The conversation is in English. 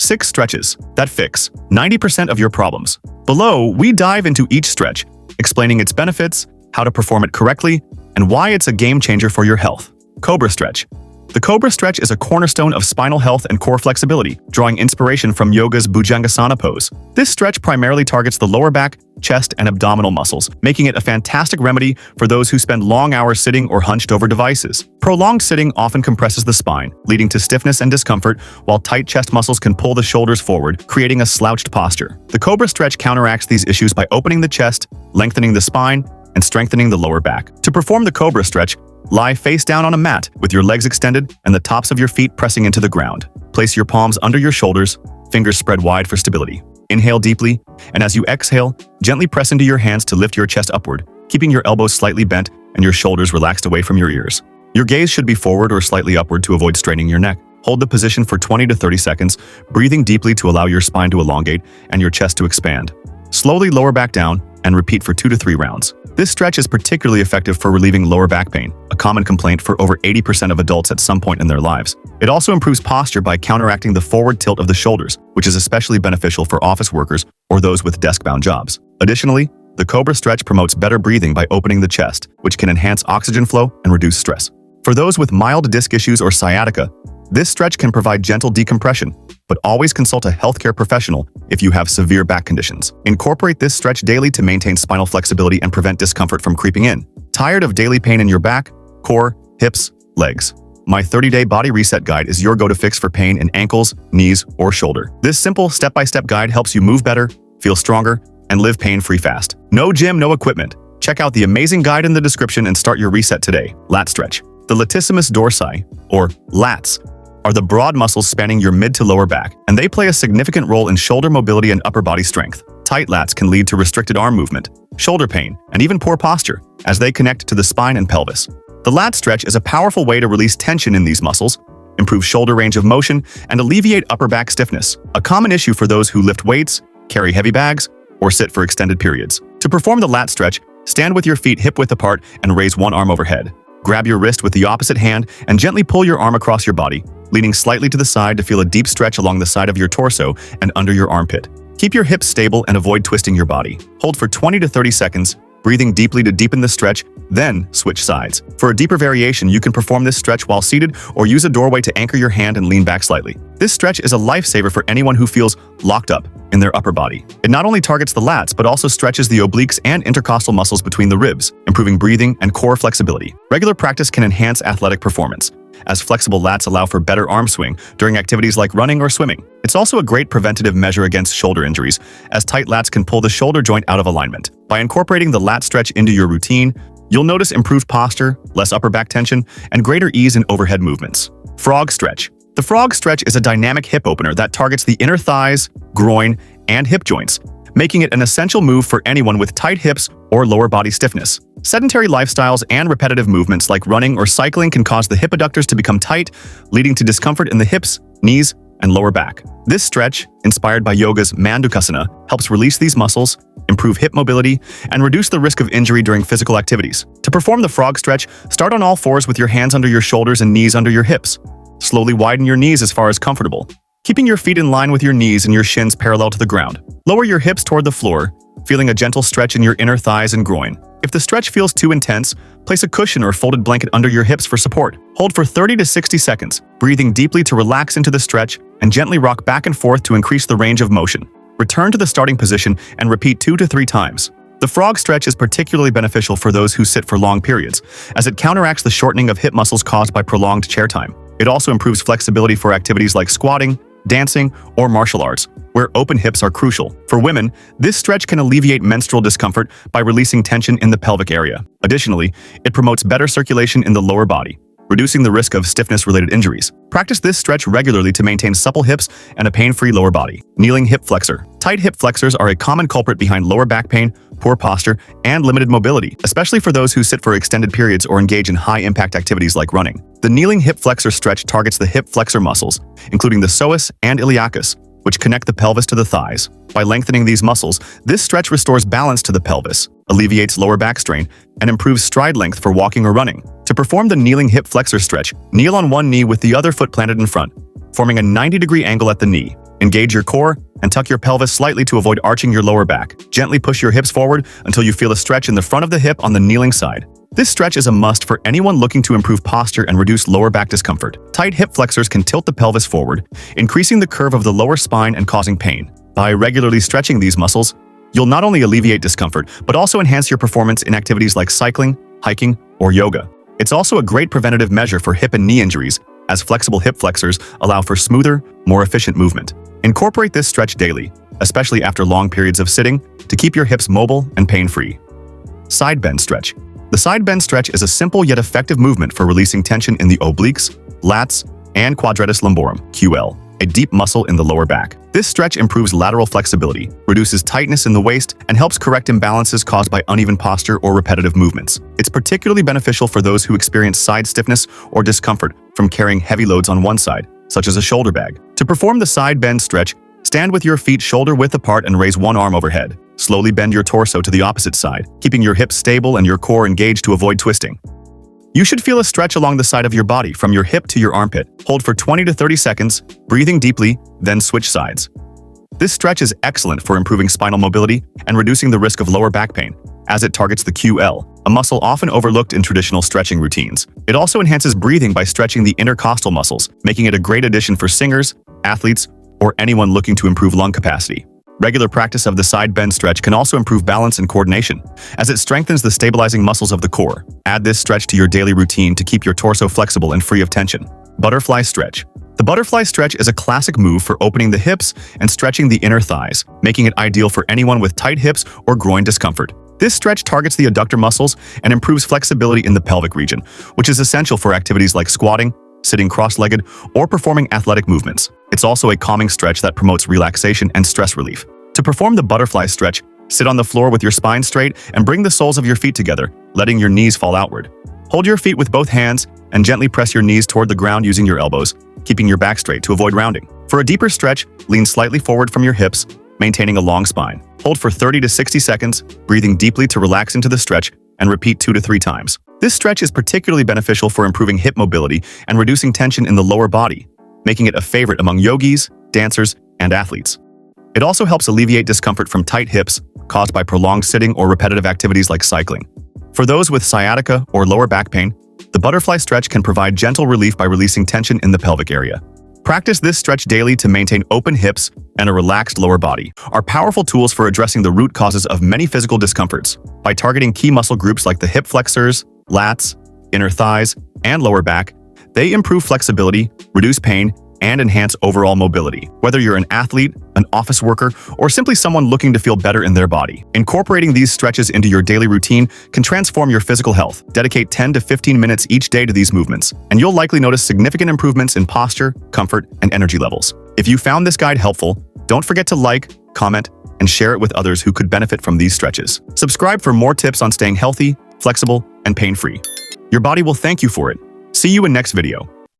6 stretches that fix 90% of your problems. Below, we dive into each stretch, explaining its benefits, how to perform it correctly, and why it's a game changer for your health. Cobra stretch. The Cobra stretch is a cornerstone of spinal health and core flexibility, drawing inspiration from yoga's Bhujangasana pose. This stretch primarily targets the lower back, chest, and abdominal muscles, making it a fantastic remedy for those who spend long hours sitting or hunched over devices. Prolonged sitting often compresses the spine, leading to stiffness and discomfort, while tight chest muscles can pull the shoulders forward, creating a slouched posture. The Cobra stretch counteracts these issues by opening the chest, lengthening the spine, and strengthening the lower back. To perform the Cobra stretch, lie face down on a mat with your legs extended and the tops of your feet pressing into the ground. Place your palms under your shoulders, fingers spread wide for stability. Inhale deeply, and as you exhale, gently press into your hands to lift your chest upward, keeping your elbows slightly bent and your shoulders relaxed away from your ears. Your gaze should be forward or slightly upward to avoid straining your neck. Hold the position for 20 to 30 seconds, breathing deeply to allow your spine to elongate and your chest to expand. Slowly lower back down and repeat for 2 to 3 rounds. This stretch is particularly effective for relieving lower back pain, a common complaint for over 80% of adults at some point in their lives. It also improves posture by counteracting the forward tilt of the shoulders, which is especially beneficial for office workers or those with desk-bound jobs. Additionally, the Cobra stretch promotes better breathing by opening the chest, which can enhance oxygen flow and reduce stress. For those with mild disc issues or sciatica, this stretch can provide gentle decompression, but always consult a healthcare professional if you have severe back conditions. Incorporate this stretch daily to maintain spinal flexibility and prevent discomfort from creeping in. Tired of daily pain in your back, core, hips, legs? My 30-day body reset guide is your go-to fix for pain in ankles, knees, or shoulder. This simple step-by-step guide helps you move better, feel stronger, and live pain-free fast. No gym, no equipment. Check out the amazing guide in the description and start your reset today. Lat stretch. The latissimus dorsi, or lats, are the broad muscles spanning your mid to lower back, and they play a significant role in shoulder mobility and upper body strength. Tight lats can lead to restricted arm movement, shoulder pain, and even poor posture, as they connect to the spine and pelvis. The lat stretch is a powerful way to release tension in these muscles, improve shoulder range of motion, and alleviate upper back stiffness, a common issue for those who lift weights, carry heavy bags, or sit for extended periods. To perform the lat stretch, stand with your feet hip-width apart and raise one arm overhead. Grab your wrist with the opposite hand and gently pull your arm across your body, leaning slightly to the side to feel a deep stretch along the side of your torso and under your armpit. Keep your hips stable and avoid twisting your body. Hold for 20 to 30 seconds, breathing deeply to deepen the stretch, then switch sides. For a deeper variation, you can perform this stretch while seated or use a doorway to anchor your hand and lean back slightly. This stretch is a lifesaver for anyone who feels locked up in their upper body. It not only targets the lats, but also stretches the obliques and intercostal muscles between the ribs, improving breathing and core flexibility. Regular practice can enhance athletic performance, as flexible lats allow for better arm swing during activities like running or swimming. It's also a great preventative measure against shoulder injuries, as tight lats can pull the shoulder joint out of alignment. By incorporating the lat stretch into your routine, you'll notice improved posture, less upper back tension, and greater ease in overhead movements. Frog stretch. The frog stretch is a dynamic hip opener that targets the inner thighs, groin, and hip joints, making it an essential move for anyone with tight hips or lower body stiffness. Sedentary lifestyles and repetitive movements like running or cycling can cause the hip adductors to become tight, leading to discomfort in the hips, knees, and lower back. This stretch, inspired by yoga's Mandukasana, helps release these muscles, improve hip mobility, and reduce the risk of injury during physical activities. To perform the frog stretch, start on all fours with your hands under your shoulders and knees under your hips. Slowly widen your knees as far as comfortable, keeping your feet in line with your knees and your shins parallel to the ground. Lower your hips toward the floor, feeling a gentle stretch in your inner thighs and groin. If the stretch feels too intense, place a cushion or folded blanket under your hips for support. Hold for 30 to 60 seconds, breathing deeply to relax into the stretch, and gently rock back and forth to increase the range of motion. Return to the starting position and repeat 2 to 3 times. The frog stretch is particularly beneficial for those who sit for long periods, as it counteracts the shortening of hip muscles caused by prolonged chair time. It also improves flexibility for activities like squatting, dancing, or martial arts, where open hips are crucial. For women, this stretch can alleviate menstrual discomfort by releasing tension in the pelvic area. Additionally, it promotes better circulation in the lower body, reducing the risk of stiffness-related injuries. Practice this stretch regularly to maintain supple hips and a pain-free lower body. Kneeling hip flexor. Tight hip flexors are a common culprit behind lower back pain, poor posture, and limited mobility, especially for those who sit for extended periods or engage in high-impact activities like running. The kneeling hip flexor stretch targets the hip flexor muscles, including the psoas and iliacus, which connect the pelvis to the thighs. By lengthening these muscles, this stretch restores balance to the pelvis, alleviates lower back strain, and improves stride length for walking or running. To perform the kneeling hip flexor stretch, kneel on one knee with the other foot planted in front, forming a 90-degree angle at the knee. Engage your core and tuck your pelvis slightly to avoid arching your lower back. Gently push your hips forward until you feel a stretch in the front of the hip on the kneeling side. This stretch is a must for anyone looking to improve posture and reduce lower back discomfort. Tight hip flexors can tilt the pelvis forward, increasing the curve of the lower spine and causing pain. By regularly stretching these muscles, you'll not only alleviate discomfort, but also enhance your performance in activities like cycling, hiking, or yoga. It's also a great preventative measure for hip and knee injuries, as flexible hip flexors allow for smoother, more efficient movement. Incorporate this stretch daily, especially after long periods of sitting, to keep your hips mobile and pain-free. Side bend stretch. The side bend stretch is a simple yet effective movement for releasing tension in the obliques, lats, and quadratus lumborum (QL), a deep muscle in the lower back. This stretch improves lateral flexibility, reduces tightness in the waist, and helps correct imbalances caused by uneven posture or repetitive movements. It's particularly beneficial for those who experience side stiffness or discomfort from carrying heavy loads on one side, such as a shoulder bag. To perform the side bend stretch, stand with your feet shoulder-width apart and raise one arm overhead. Slowly bend your torso to the opposite side, keeping your hips stable and your core engaged to avoid twisting. You should feel a stretch along the side of your body from your hip to your armpit. Hold for 20 to 30 seconds, breathing deeply, then switch sides. This stretch is excellent for improving spinal mobility and reducing the risk of lower back pain, as it targets the QL, a muscle often overlooked in traditional stretching routines. It also enhances breathing by stretching the intercostal muscles, making it a great addition for singers, athletes, or anyone looking to improve lung capacity. Regular practice of the side bend stretch can also improve balance and coordination, as it strengthens the stabilizing muscles of the core. Add this stretch to your daily routine to keep your torso flexible and free of tension. Butterfly stretch. The butterfly stretch is a classic move for opening the hips and stretching the inner thighs, making it ideal for anyone with tight hips or groin discomfort. This stretch targets the adductor muscles and improves flexibility in the pelvic region, which is essential for activities like squatting, sitting cross-legged, or performing athletic movements. It's also a calming stretch that promotes relaxation and stress relief. To perform the butterfly stretch, sit on the floor with your spine straight and bring the soles of your feet together, letting your knees fall outward. Hold your feet with both hands and gently press your knees toward the ground using your elbows, keeping your back straight to avoid rounding. For a deeper stretch, lean slightly forward from your hips, maintaining a long spine. Hold for 30 to 60 seconds, breathing deeply to relax into the stretch, and repeat 2 to 3 times. This stretch is particularly beneficial for improving hip mobility and reducing tension in the lower body, making it a favorite among yogis, dancers, and athletes. It also helps alleviate discomfort from tight hips caused by prolonged sitting or repetitive activities like cycling. For those with sciatica or lower back pain, the butterfly stretch can provide gentle relief by releasing tension in the pelvic area. Practice this stretch daily to maintain open hips and a relaxed lower body. Are powerful tools for addressing the root causes of many physical discomforts. By targeting key muscle groups like the hip flexors, lats, inner thighs, and lower back, they improve flexibility, reduce pain, and enhance overall mobility. Whether you're an athlete, an office worker, or simply someone looking to feel better in their body, incorporating these stretches into your daily routine can transform your physical health. Dedicate 10 to 15 minutes each day to these movements, and you'll likely notice significant improvements in posture, comfort, and energy levels. If you found this guide helpful, don't forget to like, comment, and share it with others who could benefit from these stretches. Subscribe for more tips on staying healthy, flexible, and pain-free. Your body will thank you for it. See you in next video.